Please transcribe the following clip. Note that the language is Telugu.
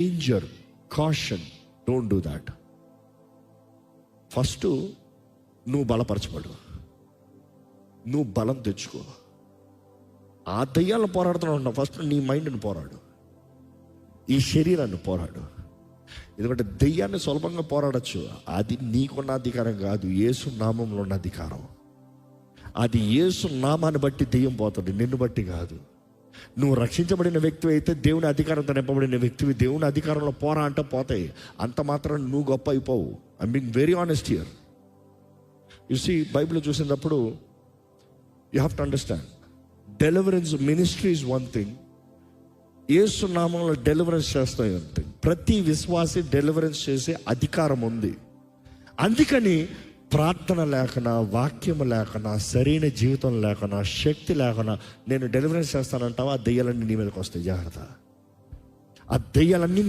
Danger, caution, don't do that. First నువ్వు బలపరచబడు, నువ్వు బలం తెచ్చుకో. ఆ దయ్యాలను పోరాడుతూ ఉంటావు. ఫస్ట్ నీ మైండ్ని పోరాడు, ఈ శరీరాన్ని పోరాడు. ఎందుకంటే దెయ్యాన్ని సులభంగా పోరాడచ్చు. అది నీకున్న అధికారం కాదు, యేసు నామంలో ఉన్న అధికారం. అది యేసు నామాన్ని బట్టి దెయ్యం పోతుంది, నిన్ను బట్టి కాదు. నువ్వు రక్షించబడిన వ్యక్తి అయితే, దేవుని అధికారంతో నింపబడిన వ్యక్తివి, దేవుని అధికారంలో పోరా అంటే పోతాయి. అంత మాత్రం నువ్వు గొప్ప అయిపోవు. I being very honest here. You see, Bible చూసినప్పుడు you have to understand, deliverance ministry is one thing, Yesu నామంలో డెలివరెన్స్ చేస్తాయి అంతే. ప్రతి విశ్వాసి డెలివరెన్స్ చేసే అధికారం ఉంది. అందుకని ప్రార్థన లేకనా, వాక్యం లేకనా, సరైన జీవితం లేకనా, శక్తి లేకనా నేను డెలివరెన్స్ చేస్తానంటావా, ఆ దెయ్యాలన్నీ నీ మీదకి వస్తాయి. జాగ్రత్త. ఆ దెయ్యాలన్నీ